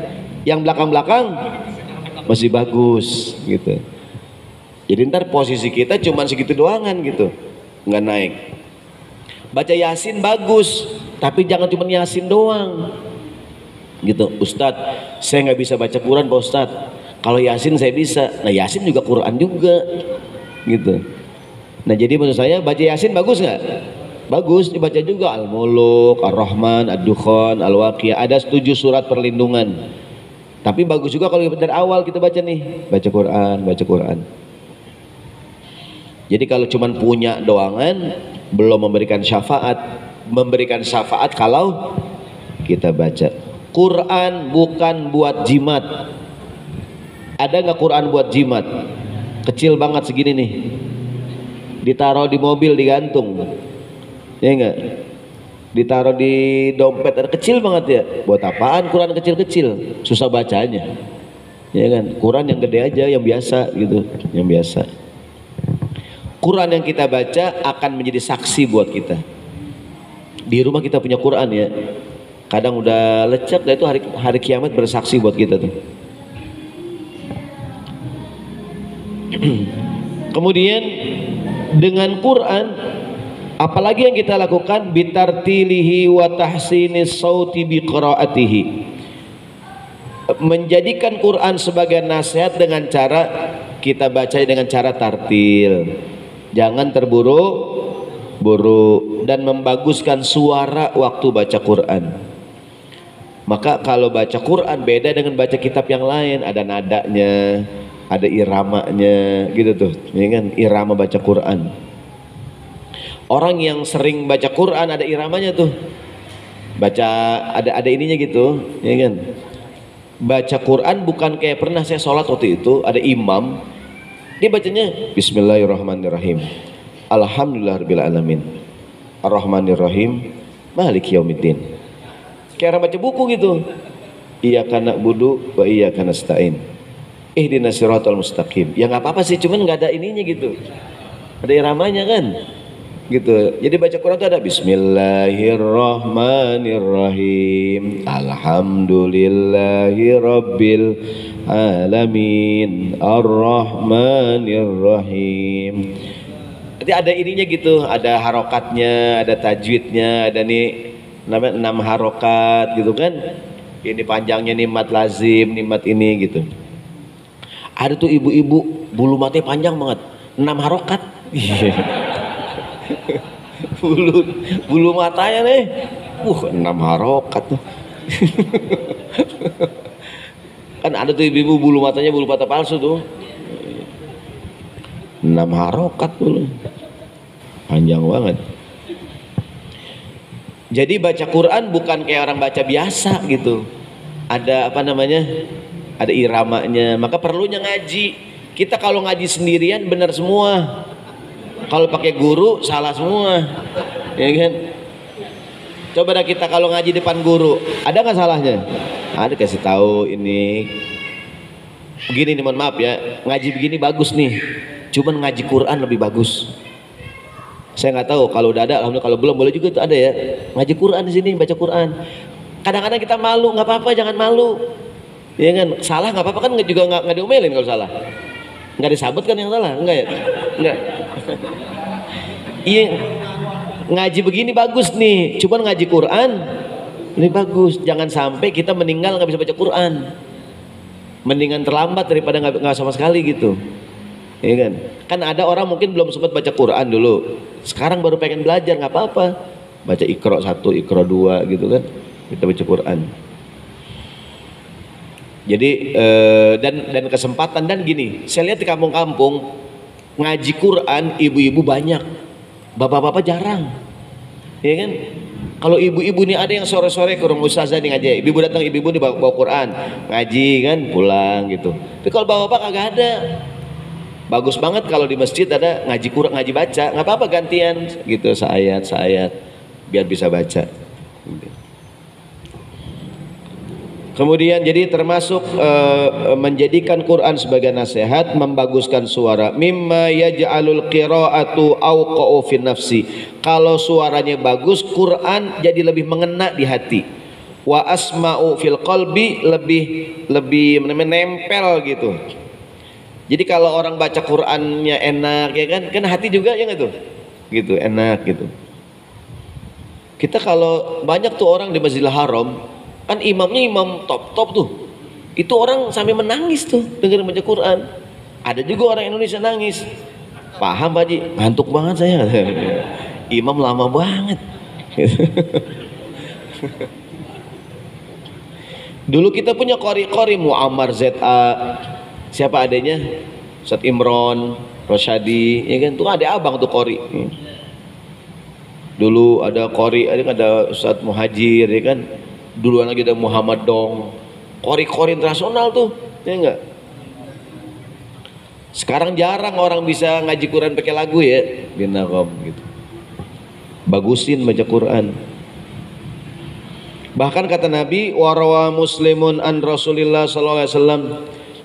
Yang belakang-belakang masih bagus gitu. Jadi ntar posisi kita cuman segitu doangan gitu, nggak naik. Baca Yasin bagus, tapi jangan cuma Yasin doang gitu. Ustadz, saya nggak bisa baca Quran Pak Ustadz, kalau Yasin saya bisa. Nah Yasin juga Quran juga gitu. Nah jadi menurut saya baca Yasin bagus nggak? Bagus, dibaca juga Al-Muluk, Ar-Rahman, Ad-Dukhan, Al-Waqiah. Ada 7 surat perlindungan. Tapi bagus juga kalau dari awal kita baca nih, baca Quran. Jadi kalau cuman punya doangan, belum memberikan syafaat kalau kita baca. Quran bukan buat jimat. Ada nggak Quran buat jimat? Kecil banget segini nih, ditaruh di mobil digantung, ya enggak? Ditaruh di dompet, ada kecil banget ya. Buat apaan Quran kecil-kecil? Susah bacanya, ya kan? Quran yang gede aja, yang biasa gitu, yang biasa. Quran yang kita baca akan menjadi saksi buat kita. Di rumah kita punya Quran ya, kadang udah lecek, itu hari kiamat bersaksi buat kita tuh. Kemudian dengan Quran, apalagi yang kita lakukan, bitartilihi wa tahsinis sauti biqiraatihi, menjadikan Quran sebagai nasihat dengan cara kita baca dengan cara tartil. Jangan terburu-buru dan membaguskan suara waktu baca Quran. Maka kalau baca Quran beda dengan baca kitab yang lain, ada nadanya, ada iramanya gitu tuh, ya kan? Irama baca Quran. Orang yang sering baca Quran ada iramanya tuh. Baca ada ininya gitu, ya kan? Baca Quran bukan kayak pernah saya sholat waktu itu, ada imam dia bacanya Bismillahirrahmanirrahim, Alhamdulillahirrahmanirrahim, Ar-Rahmanirrahim, Maliki Yaumiddin. Kayak orang baca buku gitu. Iyyaka na'budu wa iyyaka nasta'in, ihdinas siratal mustaqim. Ya nggak apa-apa sih, cuman nggak ada ininya gitu, ada iramanya kan gitu. Jadi baca Quran itu ada Bismillahirrahmanirrahim, Alhamdulillahirabbil alamin, Ar-Rahmanirrahim. Nanti ada ininya gitu, ada harokatnya, ada tajwidnya, ada nih namanya 6 harokat gitu kan. Ini panjangnya nih mat lazim, nih mat ini gitu. Ada tuh ibu-ibu bulu matanya panjang banget, 6 harokat. bulu matanya nih 6 harokat tuh. Kan ada tuh ibu-ibu bulu matanya bulu mata palsu tuh, 6 harokat tuh, panjang banget. Jadi baca Quran bukan kayak orang baca biasa gitu, ada apa namanya, ada iramanya. Maka perlunya ngaji. Kita kalau ngaji sendirian benar semua, kalau pakai guru salah semua, ya kan? Coba dah kita kalau ngaji depan guru, ada nggak salahnya? Ada, kasih tahu ini begini nih, mohon maaf ya, ngaji begini bagus nih, cuman ngaji Quran lebih bagus. Saya nggak tahu kalau udah ada, alhamdulillah. Kalau belum boleh juga tuh ada ya, ngaji Quran di sini, baca Quran. Kadang-kadang kita malu, nggak apa-apa, jangan malu, ya kan? Salah nggak apa-apa kan, juga nggak diomelin kalau salah, nggak disabet kan yang salah, enggak ya? Enggak. Iya, ngaji begini bagus nih, cuman ngaji Quran lebih bagus. Jangan sampai kita meninggal nggak bisa baca Quran, mendingan terlambat daripada nggak sama sekali gitu, ya kan? Kan ada orang mungkin belum sempat baca Quran dulu, sekarang baru pengen belajar, nggak apa-apa, baca Iqra 1, Iqra 2 gitu kan, kita baca Quran. Jadi dan kesempatan, dan gini, saya lihat di kampung-kampung ngaji Quran ibu-ibu banyak, bapak-bapak jarang, ya kan? Kalau ibu-ibu nih ada yang sore-sore ke rumah ustazah nih ngaji, ibu-ibu datang, ibu-ibu nih bawa Quran ngaji kan, pulang gitu. Tapi kalau bapak-bapak kagak ada. Bagus banget kalau di masjid ada ngaji Quran, ngaji baca, nggak apa-apa gantian gitu, seayat biar bisa baca. Kemudian jadi termasuk menjadikan Quran sebagai nasihat, membaguskan suara. Mimma yaj'alul qira'atu awqa'u fi nafsi. Kalau suaranya bagus, Quran jadi lebih mengena di hati. Wa asma'u fil qalbi, lebih menempel gitu. Jadi kalau orang baca Qurannya enak ya kan hati juga ya nggak tuh? Gitu, enak gitu. Kita kalau banyak tuh orang di Masjidil Haram, kan imamnya imam top tuh, itu orang sampai menangis tuh dengar baca Quran. Ada juga orang Indonesia nangis, paham Pak Haji, ngantuk banget saya. Imam lama banget. Dulu kita punya qori Muammar ZA, siapa adanya, Ustadz Imron Rosyadi, ya kan tuh ada abang tuh qori. Dulu ada qori, ada Ustadz Muhajir, ya kan. Duluan lagi ada Muhammad Dong, qori internasional tuh, ya enggak? Sekarang jarang orang bisa ngaji Quran pakai lagu ya, binakom gitu. Bagusin baca Quran. Bahkan kata Nabi, warawa Muslimun an Rasulillah sallallahu alaihi wasallam,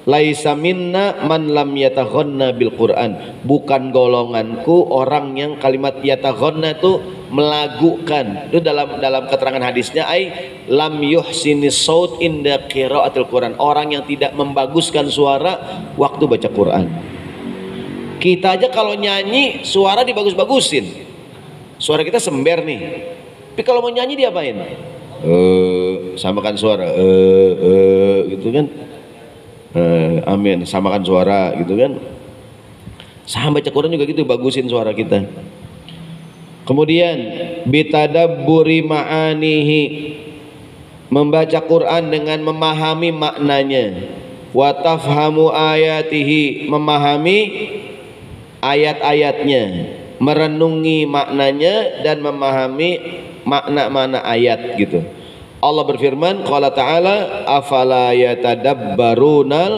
laisa minna man lam yataghanna bil Quran. Bukan golonganku orang yang kalimat yataghanna itu melagukan. Itu dalam keterangan hadisnya, ai lam yuhsinis saut inda qiraatil Quran. Orang yang tidak membaguskan suara waktu baca Quran. Kita aja kalau nyanyi suara dibagus-bagusin. Suara kita sember nih. Tapi kalau mau nyanyi diapain? Samakan suara. Gitu kan. Amin, samakan suara gitu kan. Sama baca Quran juga gitu, bagusin suara kita. Kemudian bitadabburi ma'anihi, membaca Quran dengan memahami maknanya. Wa tafhamu ayatihi, memahami ayat-ayatnya, merenungi maknanya dan memahami makna-makna ayat gitu. Allah berfirman, qala ta'ala, afala yatadabbarunal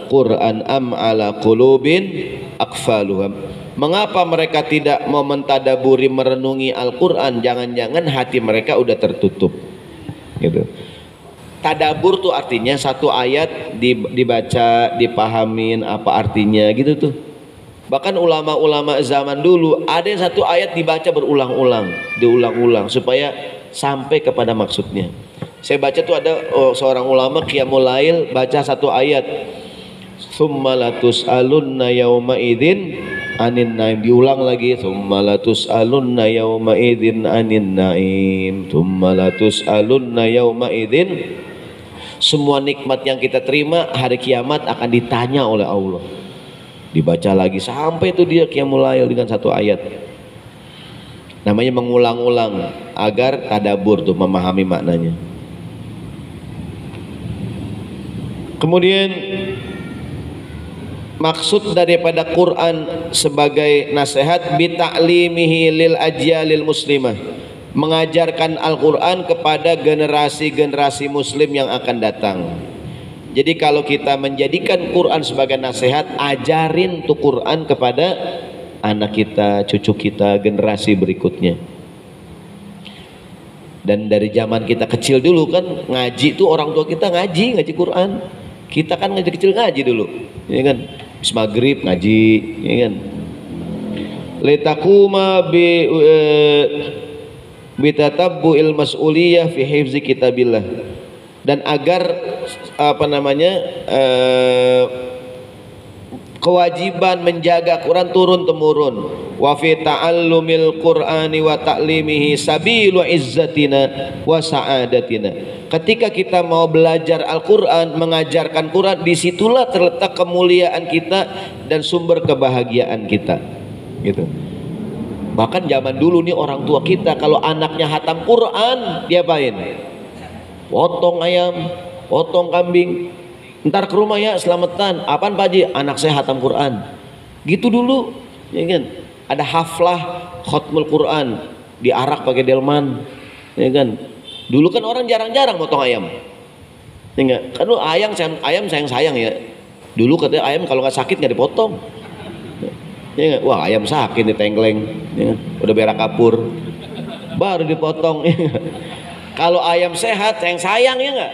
Qur'an am ala qulubin aqfaluhum. Mengapa mereka tidak mau mentadaburi, merenungi Al-Quran? Jangan-jangan hati mereka udah tertutup gitu. Tadabur tuh artinya satu ayat dibaca, dipahamin apa artinya gitu tuh. Bahkan ulama-ulama zaman dulu ada satu ayat dibaca berulang-ulang, diulang-ulang supaya sampai kepada maksudnya. Saya baca tuh ada seorang ulama qiyamul lail baca satu ayat, tsumma latus'alunna yauma idzin anin naim, diulang lagi, tsumma latus'alunna yauma idzin anin naim, tsumma latus'alunna yauma idzin. Semua nikmat yang kita terima hari kiamat akan ditanya oleh Allah. Dibaca lagi sampai itu dia qiyamul lail dengan satu ayat. Namanya mengulang-ulang agar tadabur tuh, memahami maknanya. Kemudian maksud daripada Quran sebagai nasihat bita'limihi lil ajyalil muslimah, mengajarkan Al-Quran kepada generasi-generasi muslim yang akan datang. Jadi kalau kita menjadikan Quran sebagai nasihat, ajarin tuh Quran kepada anak kita, cucu kita, generasi berikutnya. Dan dari zaman kita kecil dulu kan ngaji tuh, orang tua kita ngaji Quran. Kita kan ngaji kecil ngaji dulu, ya kan? Habis maghrib ngaji, ya kan? Litakuma bitatabbu'il mas'uliyah fi hifzi kitabillah, dan agar kewajiban menjaga Quran turun temurun. Wa fi ta'allumil Qur'ani wa ta'limihi sabilu izzatina wa sa'adatina. Ketika kita mau belajar Al-Quran, mengajarkan Quran, disitulah terletak kemuliaan kita dan sumber kebahagiaan kita gitu. Bahkan zaman dulu nih orang tua kita kalau anaknya hatam Quran, diapain? Potong ayam, potong kambing, ntar ke rumah ya selamatan. Apaan Pak Haji? Anak saya hatam Quran. Gitu dulu, ya kan? Ada haflah khotmul Quran, diarak pakai delman, ya kan? Dulu kan orang jarang-jarang potong ayam, ya enggak? Kan lu ayam sayang ya. Dulu katanya ayam kalau nggak sakit nggak dipotong, ya enggak? Wah ayam sakit ditengkleng, ya kan? Udah berak kapur, baru dipotong, ya enggak? Kalau ayam sehat, sayang ya nggak?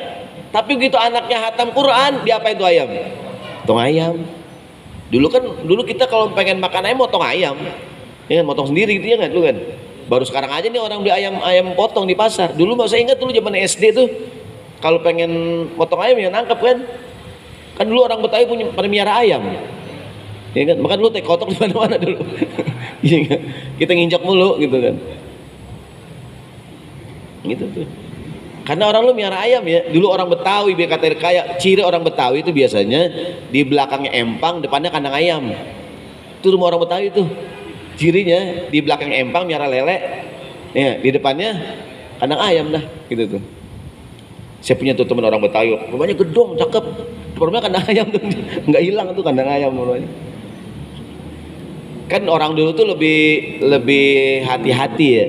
Tapi begitu anaknya hatam Quran, dia apa itu ayam? Potong ayam. Dulu kita kalau pengen makan ayam, potong ayam. Ya kan, potong sendiri gitu ya kan, dulu kan. Baru sekarang aja nih orang beli ayam potong di pasar. Dulu saya ingat dulu zaman SD tuh, kalau pengen potong ayam ya nangkep kan. Kan dulu orang Betawi punya pada miara ayam. Ya kan, makan dulu teh kotok di mana-mana dulu. Kita nginjak mulu gitu kan. Gitu tuh. Karena orang lu miara ayam ya. Dulu orang Betawi kata kayak ciri orang Betawi itu biasanya di belakangnya empang, depannya kandang ayam. Itu rumah orang Betawi tuh. Cirinya di belakangnya empang miara lele. Ya, di depannya kandang ayam dah gitu tuh. Saya punya tuh teman orang Betawi, rumahnya gedong, cakep. Rumahnya kandang ayam tuh. Enggak hilang tuh kandang ayam rumahnya. Kan orang dulu tuh lebih hati-hati ya.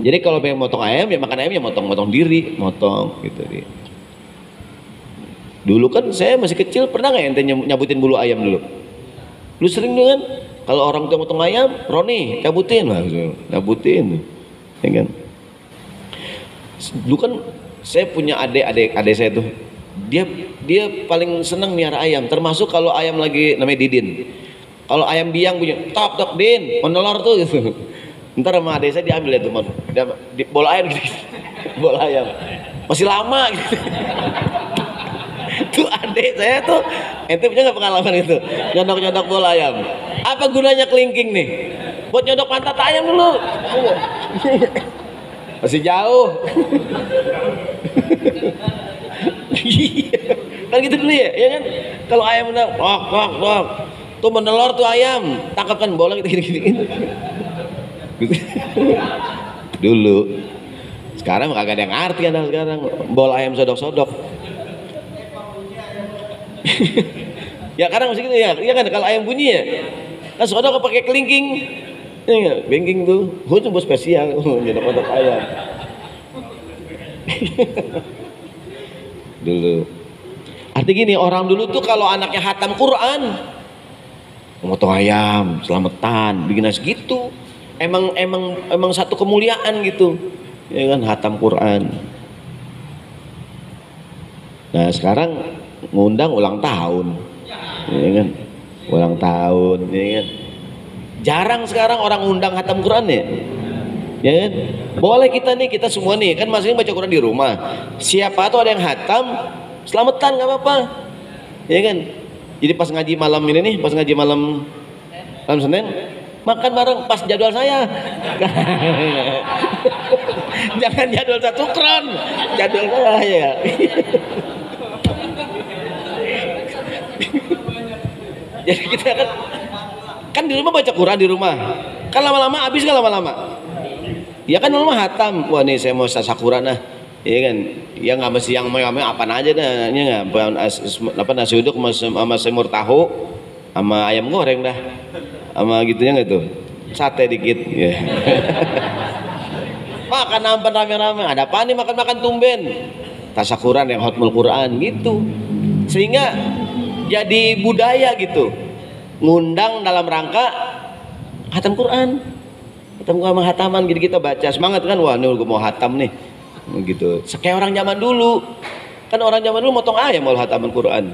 Jadi kalau pengen motong ayam ya makan ayam ya motong diri, motong gitu dia. Dulu kan saya masih kecil, pernah nggak ente nyabutin bulu ayam dulu? Lu sering dulu kan? Kalau orang tua motong ayam, Roni cabutin lah, nyabutin, ya kan? Dulu kan saya punya adik saya tuh, dia paling senang miara ayam, termasuk kalau ayam lagi namanya Didin. Kalau ayam biang punya, tok Din, menelor tuh gitu. Ntar sama adik saya diambil ya teman, di bola ayam gitu, bola ayam masih lama gitu. Tuh adik saya tuh, ente punya nggak pengalaman itu nyodok bola ayam? Apa gunanya kelingking nih? Buat nyodok pantat ayam dulu. Masih jauh. Kan gitu dulu ya kan? Kalau ayam udah wak tuh menelor tuh ayam, tangkapkan bola gitu. Dulu. Sekarang kagak ada yang ngerti kan sekarang bola ayam sodok-sodok. Ya kadang masih gitu ya. Iya kan kalau ayam bunyi ya. Kan sodok pakai kelingking. Ya enggak, kelingking tuh khusus buat spesial nyodok ayam. Dulu. Arti gini, orang dulu tuh kalau anaknya hatam Quran, motong ayam, selamatan, bikin nasi gitu. Emang satu kemuliaan gitu, ya kan, hatam Quran. Nah sekarang ngundang ulang tahun, ya kan, ulang tahun, ya kan. Jarang sekarang orang undang hatam Quran ya kan. Boleh kita semua nih, kan masing-masing baca Quran di rumah. Siapa tuh ada yang hatam, selamatan nggak apa-apa, ya kan. Jadi pas ngaji malam ini nih, pas ngaji malam Senin, makan bareng pas jadwal saya. Jangan jadwal satu kron, jadwal saya ya. Jadi kita kan di rumah baca Quran di rumah. Kan lama-lama habis kan lama-lama. Ya kan lama hatam. Wah nih saya mau sasakuran nah. Iya kan. Ya nggak mesti yang mau apa aja dah. Ya nggak apa nasi uduk sama semur tahu sama ayam goreng dah. Sama gitunya nggak tuh, sate dikit ya. Makan nampan rame-rame, ada apa nih makan tumben, tasakuran yang hotmul Quran gitu, sehingga jadi budaya gitu, ngundang dalam rangka hatam Quran, hataman gitu kita baca semangat kan, wah nih gue mau hatam nih gitu. Kayak orang zaman dulu kan, orang zaman dulu motong ayam mau hataman Quran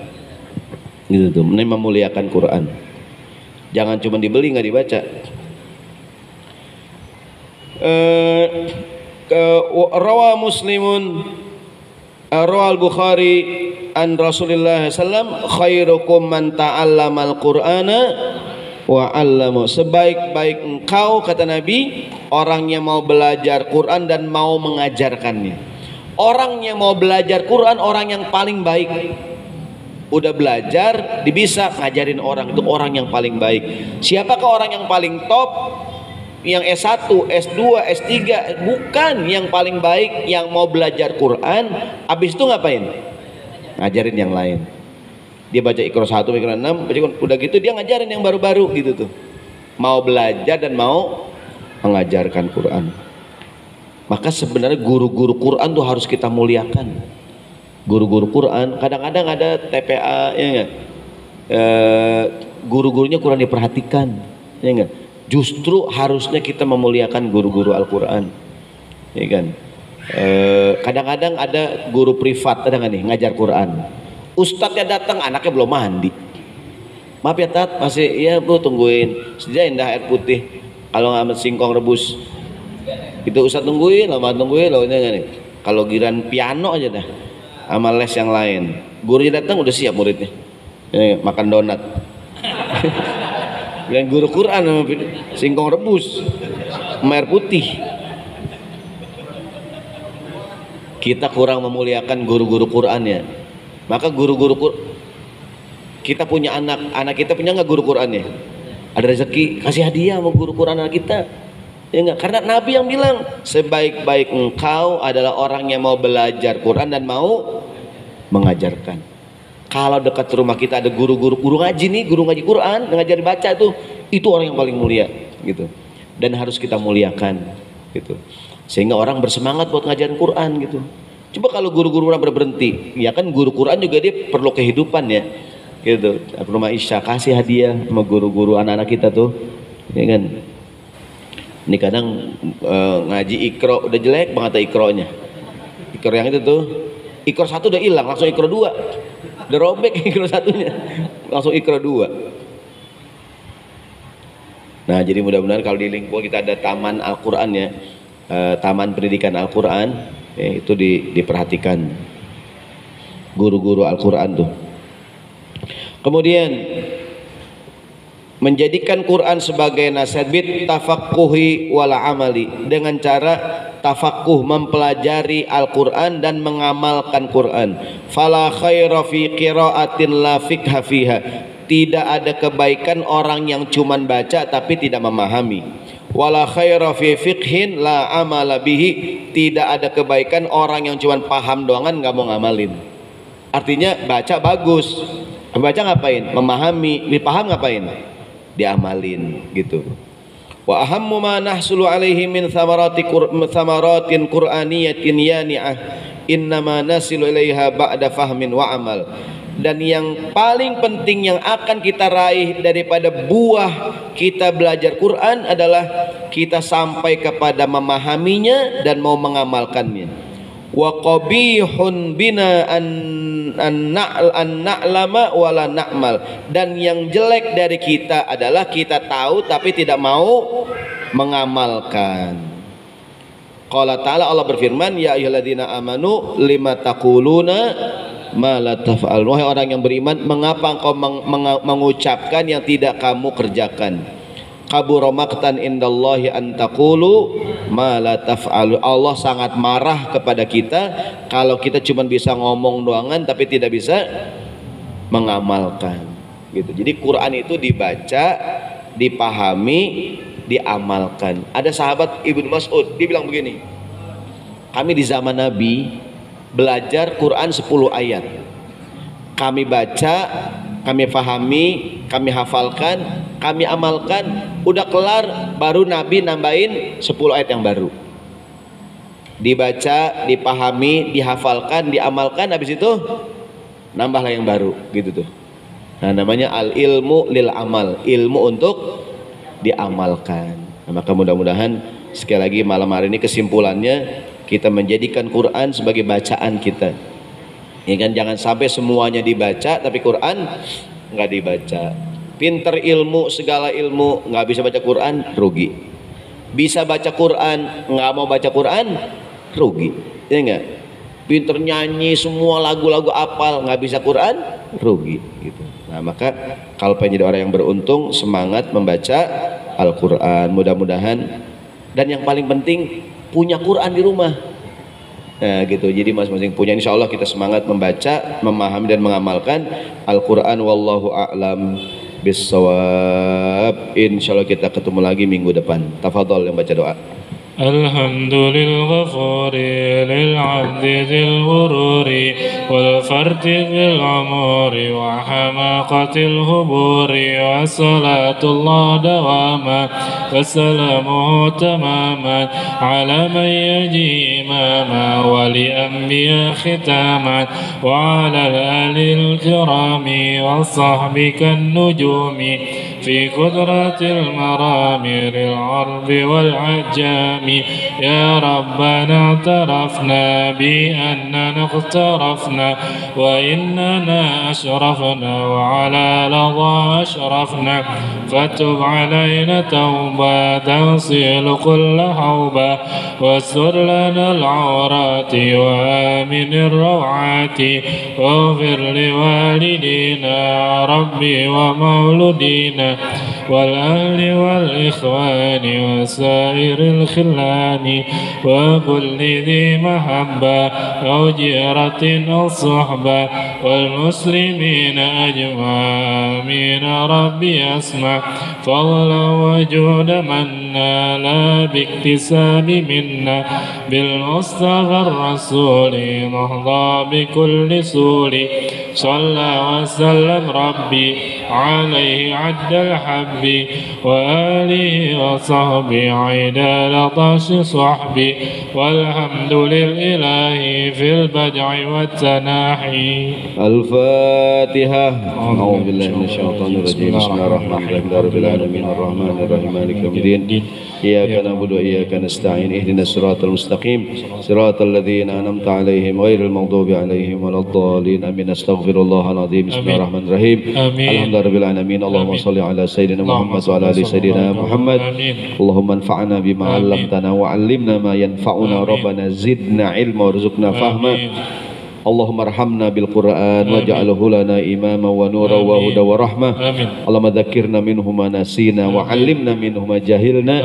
gitu tuh, memuliakan Quran. Jangan cuma dibeli nggak dibaca. Rawa Muslimun, rawa Al-Bukhari an Rasulullah sallam, khairukum man ta'allamal Qur'ana wa 'allama. Sebaik-baik engkau, kata Nabi, orang yang mau belajar Quran dan mau mengajarkannya. Orang yang mau belajar Quran orang yang paling baik. Udah belajar, bisa ngajarin orang, itu orang yang paling baik. Siapakah orang yang paling top? Yang S1, S2, S3? Bukan. Yang paling baik yang mau belajar Quran, habis itu ngapain? Ngajarin yang lain. Dia baca Iqra 1, Iqra 6, udah gitu dia ngajarin yang baru-baru gitu tuh. Mau belajar dan mau mengajarkan Quran. Maka sebenarnya guru-guru Quran tuh harus kita muliakan. Guru-guru Quran, kadang-kadang ada TPA, ya enggak? Guru-gurunya kurang diperhatikan, ya enggak? Justru harusnya kita memuliakan guru-guru Al-Quran, ya kan? Kadang-kadang ada guru privat ada nggak nih ngajar Quran, ustadznya datang anaknya belum mandi. Maaf ya Tat, masih iya bro, tungguin sediain dah air putih kalau nggak singkong rebus itu ustadz tungguin lama ini nih. Kalau giran piano aja dah sama les yang lain, gurunya datang udah siap muridnya ini, makan donat. Dan guru Quran sama singkong rebus sama air putih. Kita kurang memuliakan guru-guru Quran ya. Maka guru-guru kita punya anak kita punya nggak guru Quran ya? Ada rezeki kasih hadiah sama guru Quran anak kita. Ya enggak? Karena Nabi yang bilang sebaik-baik engkau adalah orang yang mau belajar Quran dan mau mengajarkan. Kalau dekat rumah kita ada guru ngaji nih, guru ngaji Quran, ngajar baca itu orang yang paling mulia gitu. Dan harus kita muliakan gitu. Sehingga orang bersemangat buat ngajarin Quran gitu. Coba kalau guru-guru berhenti, ya kan guru Quran juga dia perlu kehidupan ya gitu. Rumah Isya kasih hadiah sama guru-guru anak-anak kita tuh ya kan. Ini kadang ngaji Iqra udah jelek banget Iqra-nya. Iqra yang itu tuh Iqra 1 udah hilang, langsung Iqra 2 udah robek. Iqra 1-nya langsung Iqra 2. Nah jadi mudah-mudahan kalau di lingkungan kita ada taman Al-Quran ya, taman pendidikan Al-Quran ya, itu diperhatikan guru-guru Al-Quran tuh. Kemudian menjadikan Quran sebagai nasihat bit tafaqquhi wal amali, dengan cara tafaqquh mempelajari Al-Quran dan mengamalkan Quran. Fala khaira fi qiraatin la fiqha fiha, tidak ada kebaikan orang yang cuman baca tapi tidak memahami. Wala khaira fi fiqhin la amala bihi, tidak ada kebaikan orang yang cuman paham doangan nggak mau ngamalin. Artinya baca bagus, baca ngapain? Memahami, dipaham ngapain? Diamalin gitu. Wa ahammu ma nahsulu alaihi min thamaratin qur'aniyatin yani'ah innama nasilu ilaiha ba'da fahmin wa amal. Dan yang paling penting yang akan kita raih daripada buah kita belajar Quran adalah kita sampai kepada memahaminya dan mau mengamalkannya. Wa qabihun bina an na'lama wala na'mal, dan yang jelek dari kita adalah kita tahu tapi tidak mau mengamalkan. Qala ta'ala, Allah berfirman, ya ayyuhalladzina amanu lima taquluna ma la taf'al, wahai orang yang beriman, mengapa engkau mengucapkan yang tidak kamu kerjakan. Kabura maqtan indallahi an taqulu ma la taf'alu, Allah sangat marah kepada kita kalau kita cuma bisa ngomong doangan tapi tidak bisa mengamalkan gitu. Jadi Quran itu dibaca, dipahami, diamalkan. Ada sahabat Ibnu Mas'ud, dia bilang begini, kami di zaman Nabi belajar Quran 10 ayat, kami baca, kami pahami, kami hafalkan, kami amalkan, udah kelar baru Nabi nambahin 10 ayat yang baru. Dibaca, dipahami, dihafalkan, diamalkan, habis itu nambahlah yang baru gitu tuh. Nah namanya al ilmu lil amal, ilmu untuk diamalkan. Nah, maka mudah-mudahan sekali lagi malam hari ini kesimpulannya kita menjadikan Quran sebagai bacaan kita. Ya kan, jangan sampai semuanya dibaca tapi Quran nggak dibaca. Pinter ilmu, segala ilmu, nggak bisa baca Quran, rugi. Bisa baca Quran, nggak mau baca Quran, rugi. Ya enggak? Pinter nyanyi, semua lagu-lagu apal, nggak bisa Quran, rugi. Gitu. Nah maka kalau pengen jadi orang yang beruntung, semangat membaca Al-Quran. Mudah-mudahan, dan yang paling penting punya Quran di rumah. Nah gitu, jadi masing-masing punya. Insya Allah kita semangat membaca, memahami dan mengamalkan Al-Quran. Wallahu a'lam bissawab. Insyaallah kita ketemu lagi minggu depan. Tafadhol yang baca doa. Alhamdulil ghafari lil abdi dzil ghururi wal fardi fil umuri wa hamaqatil huburi wa salatullah dawama wa salamuhu tamaman ala man yaji imama wa li anbiya khitaman wa ala alil kirami wa sahbikan nujumi في قدرة المرامر العرب والعجام. يا ربنا اعترفنا بأننا اقترفنا وإننا أشرفنا وعلى لظى أشرفنا، فتب علينا توبة تغسل كل حوبة، واستر لنا العورات وآمن الروعات، واغفر لوالدينا ربي ومولودينا والأهل والإخوان وسائر الخلان وكل ذي محبة أو جيرة أو صحبة والمسلمين أجمعين. آمين ربي أسمع فضلا وجود منا لا باكتساب منا، بالمصطفى الرسول نهضى بكل سول. صلى وسلم ربي عليه عد الحب وآله وصحبه عدال طش صحبي، والحمد لله في البدع والتناحي. الفاتحة. أعوذ بالله من الشيطان الرجيم. بسم الله الرحمن الرحيم. رب العالمين الرحمن الرحيم مالك يوم الدين. إياك نعبد وإياك نستعين. اهدنا الصراط المستقيم صراط الذين أنعمت عليهم غير المغضوب عليهم ولا الضالين. آمين. أستغفر الله العظيم. بسم الله الرحمن الرحيم. الحمد لله رب العالمين. اللهم صل على سيدنا محمد وعلى آل سيدنا محمد. اللهم انفعنا بما علمتنا وعلمنا ما ينفعنا. ربنا زدنا علما وارزقنا فهما. اللهم ارحمنا بالقرآن واجعله لنا إماما ونورا وهدى ورحمة. اللهم ذكرنا منه ما نسينا وعلمنا منه ما جهلنا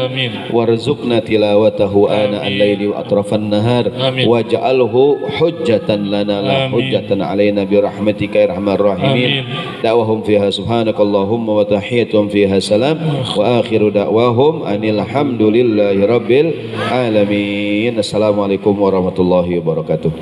وارزقنا تلاوته آناء الليل وأطراف النهار واجعله حجة لنا لا حجة علينا برحمتك يا أرحم الراحمين. دعوهم فيها سبحانك اللهم وتحيتهم فيها سلام وآخر دعواهم أن الحمد لله رب العالمين. السلام عليكم warahmatullahi wabarakatuh.